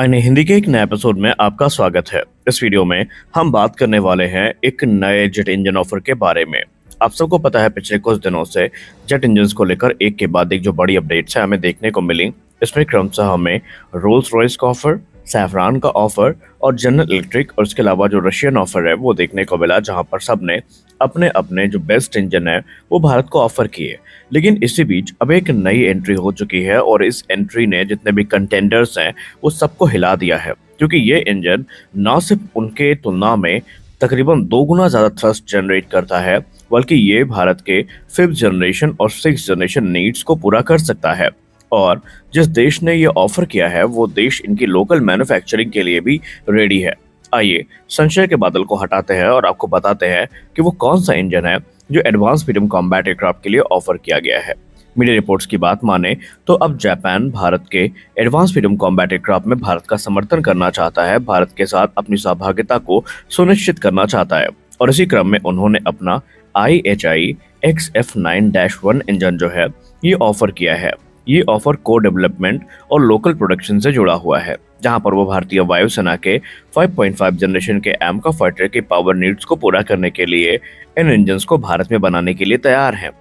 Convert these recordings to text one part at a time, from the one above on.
आईने हिंदी के एक नए एपिसोड में आपका स्वागत है। इस वीडियो में हम बात करने वाले हैं एक नए जेट इंजन ऑफर के बारे में। आप सबको पता है पिछले कुछ दिनों से जेट इंजन्स को लेकर एक के बाद एक जो बड़ी अपडेट्स है हमें देखने को मिली। इसमें क्रमशः हमें रोल्स रॉयस का ऑफर, सैफरान का ऑफर और जनरल इलेक्ट्रिक और उसके अलावा जो रशियन ऑफर है वो देखने को मिला, जहां पर सबने अपने अपने जो बेस्ट इंजन है वो भारत को ऑफर किए। लेकिन इसी बीच अब एक नई एंट्री हो चुकी है और इस एंट्री ने जितने भी कंटेंडर्स हैं वो सबको हिला दिया है, क्योंकि ये इंजन न सिर्फ उनके तुलना में तकरीबन 2 गुना ज़्यादा थ्रस्ट जनरेट करता है, बल्कि ये भारत के 5th जनरेशन और 6th जनरेशन नीड्स को पूरा कर सकता है। और जिस देश ने ये ऑफर किया है वो देश इनकी लोकल मैन्युफैक्चरिंग के लिए भी रेडी है। आइए संशय के बादल को हटाते हैं और आपको बताते हैं कि वो कौन सा इंजन है जो एडवांस मीडियम कॉम्बैट एयरक्राफ्ट के लिए ऑफर किया गया है। मीडिया रिपोर्ट्स की बात माने तो अब जापान भारत के एडवांस मीडियम कॉम्बैट एयरक्राफ्ट में भारत का समर्थन करना चाहता है, भारत के साथ अपनी सहभागिता को सुनिश्चित करना चाहता है। और इसी क्रम में उन्होंने अपना IHI XF9-1 इंजन जो है ये ऑफर किया है। ये ऑफर को डेवलपमेंट और लोकल प्रोडक्शन से जुड़ा हुआ है, जहां पर वो भारतीय वायुसेना के 5.5 जनरेशन के एमका फाइटर के पावर नीड्स को पूरा करने के लिए इन इंजन्स को भारत में बनाने के लिए तैयार हैं।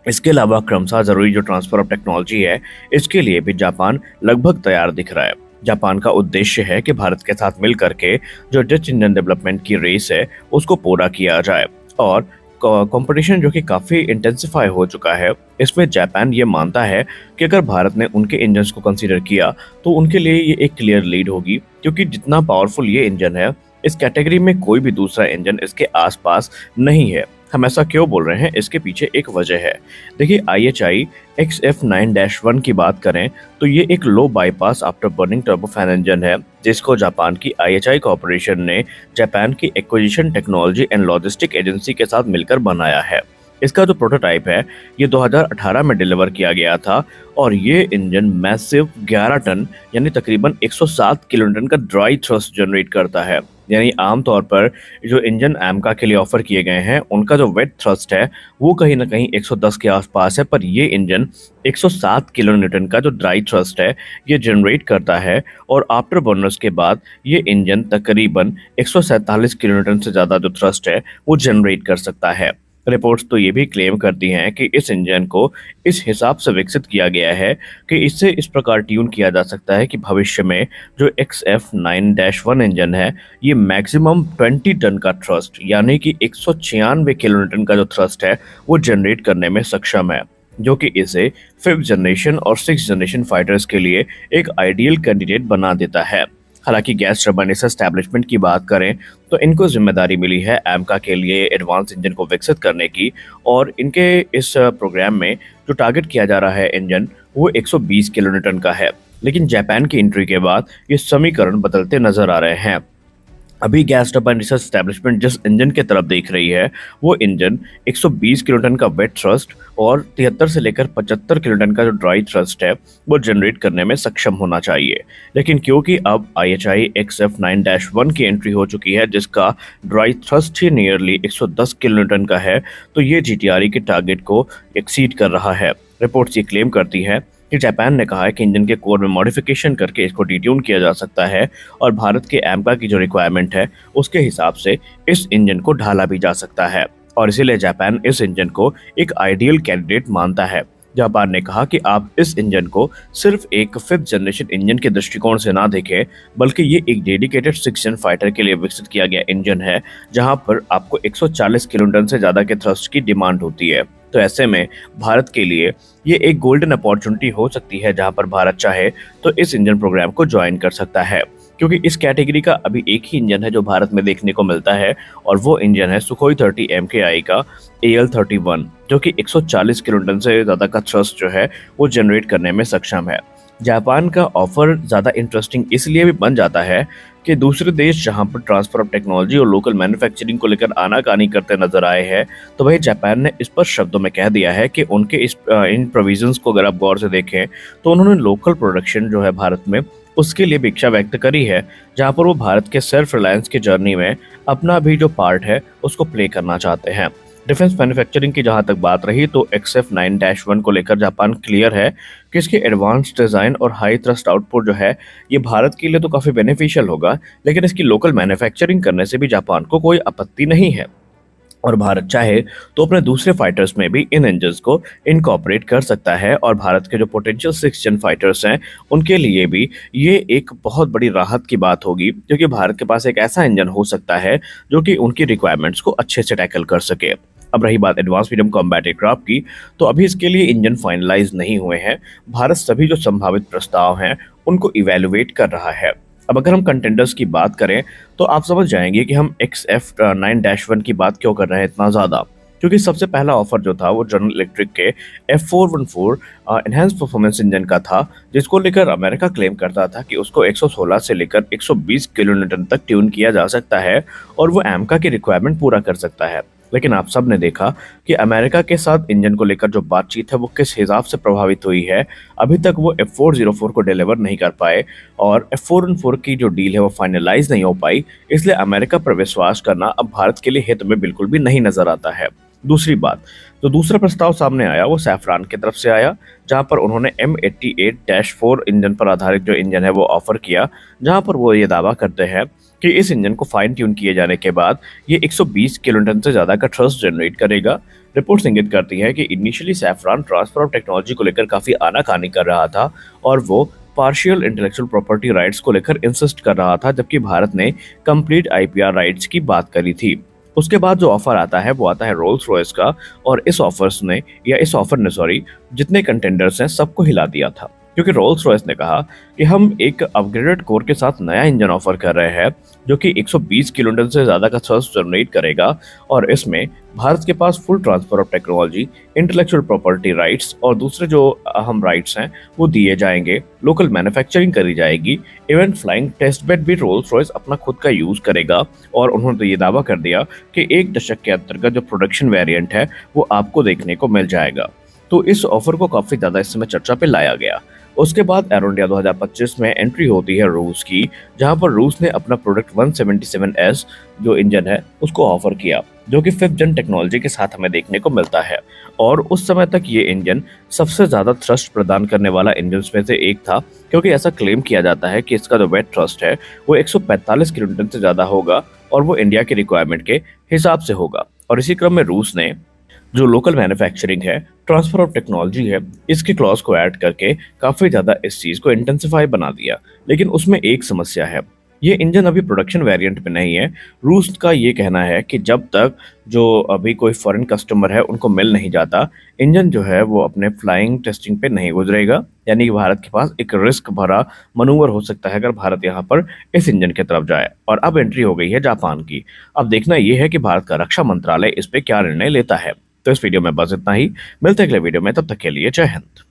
इसके अलावा क्रमशः जरूरी जो ट्रांसफर ऑफ टेक्नोलॉजी है इसके लिए भी जापान लगभग तैयार दिख रहा है। जापान का उद्देश्य है कि भारत के साथ मिल करके जो जेट इंजन डेवलपमेंट की रेस है उसको पूरा किया जाए। और कंपटीशन जो कि काफ़ी इंटेंसिफाई हो चुका है, इसमें जापान ये मानता है कि अगर भारत ने उनके इंजन्स को कंसीडर किया तो उनके लिए ये एक क्लियर लीड होगी, क्योंकि जितना पावरफुल ये इंजन है इस कैटेगरी में कोई भी दूसरा इंजन इसके आसपास नहीं है। हम ऐसा क्यों बोल रहे हैं, इसके पीछे एक वजह है। देखिए, IHI XF9-1 की बात करें तो ये एक low bypass afterburning turbofan engine है, जिसको जापान की IHI कॉर्पोरेशन ने जापान की acquisition technology and logistic agency के साथ मिलकर बनाया है। इसका जो प्रोटोटाइप है ये 2018 में डिलीवर किया गया था और ये इंजन मैसिव 11 टन यानी तकरीबन 107 किलोन्यूटन का ड्राई थ्रस्ट जनरेट करता है। यानी आमतौर पर जो इंजन एमका के लिए ऑफर किए गए हैं उनका जो वेट थ्रस्ट है वो कहीं ना कहीं 110 के आसपास है, पर ये इंजन 107 किलोन्यूटन का जो ड्राई थ्रस्ट है ये जनरेट करता है। और आफ्टर बर्नर्स के बाद ये इंजन तकरीबन 147 किलोन्यूटन से ज़्यादा जो थ्रस्ट है वो जनरेट कर सकता है। रिपोर्ट्स तो ये भी क्लेम करती हैं कि इस इंजन को इस हिसाब से विकसित किया गया है कि इससे इस प्रकार ट्यून किया जा सकता है कि भविष्य में जो XF9-1 इंजन है ये मैक्सिमम 20 टन का थ्रस्ट यानी कि 196 किलोन्यूटन का जो थ्रस्ट है वो जनरेट करने में सक्षम है, जो कि इसे 5th जनरेशन और 6th जनरेशन फाइटर्स के लिए एक आइडियल कैंडिडेट बना देता है। हालांकि गैस टर्बाइन एस्टैब्लिशमेंट की बात करें तो इनको जिम्मेदारी मिली है एमका के लिए एडवांस इंजन को विकसित करने की, और इनके इस प्रोग्राम में जो टारगेट किया जा रहा है इंजन वो 120 किलोन्यूटन का है। लेकिन जापान की एंट्री के बाद ये समीकरण बदलते नजर आ रहे हैं। अभी गैस टर्बाइन रिसर्च एस्टैब्लिशमेंट जिस इंजन की तरफ देख रही है वो इंजन 120 किलोटन का वेट थ्रस्ट और 73 से लेकर 75 किलोटन का जो ड्राई थ्रस्ट है वो जनरेट करने में सक्षम होना चाहिए। लेकिन क्योंकि अब IHI XF9-1 की एंट्री हो चुकी है जिसका ड्राई थ्रस्ट ही नियरली 110 किलोटन का है, तो ये GTRE के टारगेट को एक्सीड कर रहा है। रिपोर्ट्स ये क्लेम करती है कि जापान ने कहा है कि इंजन के कोर में मॉडिफिकेशन करके इसको डिट्यून किया जा सकता है और भारत के एमका की जो रिक्वायरमेंट है उसके हिसाब से इस इंजन को ढाला भी जा सकता है, और इसीलिए जापान इस इंजन को एक आइडियल कैंडिडेट मानता है। जापान ने कहा कि आप इस इंजन को सिर्फ एक 5th जनरेशन इंजन के दृष्टिकोण से ना देखें, बल्कि ये एक डेडिकेटेड 6th जन फाइटर के लिए विकसित किया गया इंजन है, जहां पर आपको 140 किलोटन से ज़्यादा के थ्रस्ट की डिमांड होती है। तो ऐसे में भारत के लिए ये एक गोल्डन अपॉर्चुनिटी हो सकती है, जहां पर भारत चाहे तो इस इंजन प्रोग्राम को ज्वाइन कर सकता है, क्योंकि इस कैटेगरी का अभी एक ही इंजन है जो भारत में देखने को मिलता है और वो इंजन है सुखोई 30 MKI का AL-31, जो कि 140 किलोटन से ज़्यादा का थ्रस्ट जो है वो जनरेट करने में सक्षम है। जापान का ऑफर ज़्यादा इंटरेस्टिंग इसलिए भी बन जाता है कि दूसरे देश जहां पर ट्रांसफर ऑफ टेक्नोलॉजी और लोकल मैन्युफैक्चरिंग को लेकर आनाकानी करते नजर आए हैं, तो वही जापान ने इस पर शब्दों में कह दिया है कि उनके इन प्रोविजंस को अगर आप गौर से देखें तो उन्होंने लोकल प्रोडक्शन जो है भारत में उसके लिए भी इच्छा व्यक्त करी है, जहां पर वो भारत के सेल्फ रिलायंस की जर्नी में अपना भी जो पार्ट है उसको प्ले करना चाहते हैं। डिफेंस मैन्युफैक्चरिंग की जहां तक बात रही तो XF9-1 को लेकर जापान क्लियर है कि इसके एडवांस डिजाइन और हाई थ्रस्ट आउटपुट जो है ये भारत के लिए तो काफी बेनिफिशियल होगा, लेकिन इसकी लोकल मैन्युफैक्चरिंग करने से भी जापान को कोई आपत्ति नहीं है और भारत चाहे तो अपने दूसरे फाइटर्स में भी इन इंजन्स को इनकॉर्पोरेट कर सकता है और भारत के जो पोटेंशियल 6 जन फाइटर्स हैं उनके लिए भी ये एक बहुत बड़ी राहत की बात होगी, क्योंकि भारत के पास एक ऐसा इंजन हो सकता है जो कि उनकी रिक्वायरमेंट्स को अच्छे से टैकल कर सके। अब रही बात एडवांस मीडियम कॉम्बैट एयरक्राफ्ट की, तो अभी इसके लिए इंजन फाइनलाइज नहीं हुए हैं। भारत सभी जो संभावित प्रस्ताव हैं उनको इवेलुएट कर रहा है। अब अगर हम कंटेंडर्स की बात करें तो आप समझ जाएंगे कि हम XF9-1 की बात क्यों कर रहे हैं इतना ज़्यादा, क्योंकि सबसे पहला ऑफर जो था वो जनरल इलेक्ट्रिक के F414 एनहेंस परफॉर्मेंस इंजन का था, जिसको लेकर अमेरिका क्लेम करता था कि उसको 116 से लेकर 120 किलो न्यूटन तक ट्यून किया जा सकता है और वो एमका की रिक्वायरमेंट पूरा कर सकता है। लेकिन आप सब ने देखा कि अमेरिका के साथ इंजन को लेकर जो बातचीत है वो किस हिसाब से प्रभावित हुई है। अभी तक वो F404 को डिलीवर नहीं कर पाए और F414 की जो डील है वो फाइनलाइज नहीं हो पाई, इसलिए अमेरिका पर विश्वास करना अब भारत के लिए हित में बिल्कुल भी नहीं नजर आता है। दूसरी बात, जो दूसरा प्रस्ताव सामने आया वो सैफरान की तरफ से आया, जहां पर उन्होंने M88-4 इंजन पर आधारित जो इंजन है वो ऑफर किया, जहां पर वो ये दावा करते हैं कि इस इंजन को फाइन ट्यून किए जाने के बाद ये 120 किलोन्यूटन से ज्यादा का थ्रस्ट जनरेट करेगा। रिपोर्ट्स इंगित करती है कि initially saffron transfer of technology को लेकर काफी आनाकानी कर रहा था और वो पार्शियल इंटेलेक्चुअल प्रॉपर्टी राइट्स को लेकर इंसिस्ट कर रहा था, जबकि भारत ने कंप्लीट IPR राइट्स की बात करी थी। उसके बाद जो ऑफर आता है वो आता है रोल्स रॉयस का, और इस ऑफर ने जितने कंटेंडर्स हैं सबको हिला दिया था, क्योंकि रोल्स रॉयस ने कहा कि हम एक अपग्रेडेड कोर के साथ नया इंजन ऑफर कर रहे हैं जो कि 120 किलोन्यूटन से ज़्यादा का थ्रस्ट जनरेट करेगा और इसमें भारत के पास full transfer of technology, intellectual property rights और दूसरे जो अहम राइट्स हैं वो दिए जाएंगे, लोकल मैन्युफैक्चरिंग करी जाएगी, इवन फ्लाइंग टेस्ट बेड भी रोल्स रॉयस अपना खुद का यूज़ करेगा और उन्होंने तो ये दावा कर दिया कि 1 दशक के अंतर्गत जो प्रोडक्शन वेरिएंट है वो आपको देखने को मिल जाएगा। तो इस ऑफर को काफ़ी ज़्यादा इस समय चर्चा पे लाया गया। उसके बाद एरो इंडिया 2025 में एंट्री होती है रूस की, जहां पर रूस ने अपना प्रोडक्ट 177S जो इंजन है उसको ऑफर किया, जो कि 5th जन टेक्नोलॉजी के साथ हमें देखने को मिलता है। और उस समय तक ये इंजन सबसे ज़्यादा थ्रस्ट प्रदान करने वाला इंजन में से एक था, क्योंकि ऐसा क्लेम किया जाता है कि इसका जो वेट थ्रस्ट है वो 145 किलोन्यूटन से ज़्यादा होगा और वो इंडिया की रिक्वायरमेंट के हिसाब से होगा। और इसी क्रम में रूस ने जो लोकल मैन्युफैक्चरिंग है, ट्रांसफर ऑफ टेक्नोलॉजी है, इसके क्लॉज को ऐड करके काफ़ी ज़्यादा इस चीज़ को इंटेंसिफाई बना दिया। लेकिन उसमें एक समस्या है, ये इंजन अभी प्रोडक्शन वेरिएंट में नहीं है। रूस का ये कहना है कि जब तक जो अभी कोई फॉरेन कस्टमर है उनको मिल नहीं जाता, इंजन जो है वो अपने फ्लाइंग टेस्टिंग पे नहीं गुजरेगा। यानी कि भारत के पास एक रिस्क भरा मनूवर हो सकता है अगर भारत यहाँ पर इस इंजन की तरफ जाए। और अब एंट्री हो गई है जापान की। अब देखना यह है कि भारत का रक्षा मंत्रालय इस पे क्या निर्णय लेता है। तो इस वीडियो में बस इतना ही, मिलते हैं अगले वीडियो में, तब तक के लिए जय हिंद।